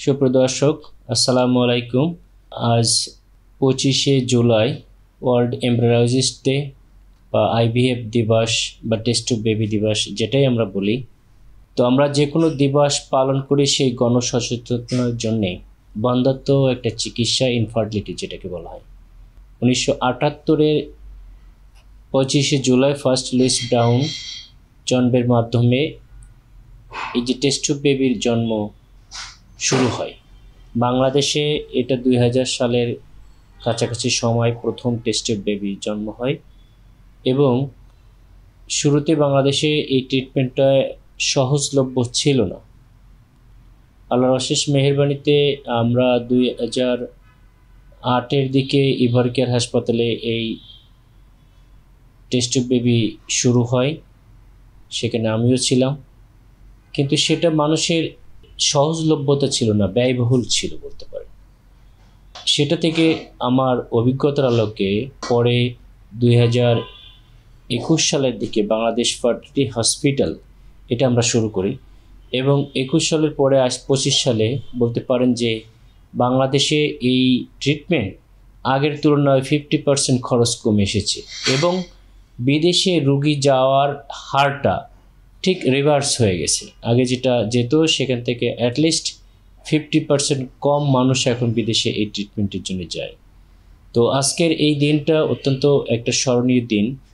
সুপ্রিয় দর্শক, আসসালামু আলাইকুম। আজ 25শে জুলাই ওয়ার্ল্ড এমব্রায়োলজিস্ট ডে বা আইভিএফ দিবস বা টেস্ট টিউব বেবি দিবস, যেটাই আমরা বলি। তো আমরা যে কোনো দিবস পালন করি সেই গণসচেতনতার জন্যে। বন্ধ্যাত্ব একটা চিকিৎসা, ইনফার্টিলিটি যেটাকে বলা হয়। 1978-এর 25শে জুলাই ফার্স্ট লুইস ব্রাউন জন্মের মাধ্যমে এই যে টেস্ট টিউব বেবির জন্ম শুরু হয়। বাংলাদেশে এটা 2000 সালের কাছাকাছি সময় প্রথম টেস্ট টিউব বেবির জন্ম হয় এবং শুরুতে বাংলাদেশে এই ট্রিটমেন্টটা সহজলভ্য ছিল না। আল্লাহর অশেষ মেহেরবানিতে আমরা 2008-এর দিকে ইভারকেয়ার হাসপাতালে এই টেস্ট টিউব বেবি শুরু হয়। সেখানে আমিও ছিলাম, কিন্তু সেটা মানুষের সহজলভ্যতা ছিল না, ব্যয়বহুল ছিল বলতে পারেন। সেটা থেকে আমার অভিজ্ঞতার আলোকে পরে 2021 সালের দিকে বাংলাদেশ ফার্টিলিটি হসপিটাল এটা আমরা শুরু করি এবং 21 সালের পরে 25 সালে বলতে পারেন যে বাংলাদেশে এই ট্রিটমেন্ট আগের তুলনায় 50% খরচ কমে এসেছে এবং বিদেশে রুগী যাওয়ার হারটা ঠিক রিভার্স হয়ে গেছে। আগে যেটা যেত সেখান থেকে অ্যাটলিস্ট 50% কম মানুষ এখন বিদেশে এই ট্রিটমেন্টের জন্য যায়। তো আজকের এই দিনটা অত্যন্ত একটা স্মরণীয় দিন।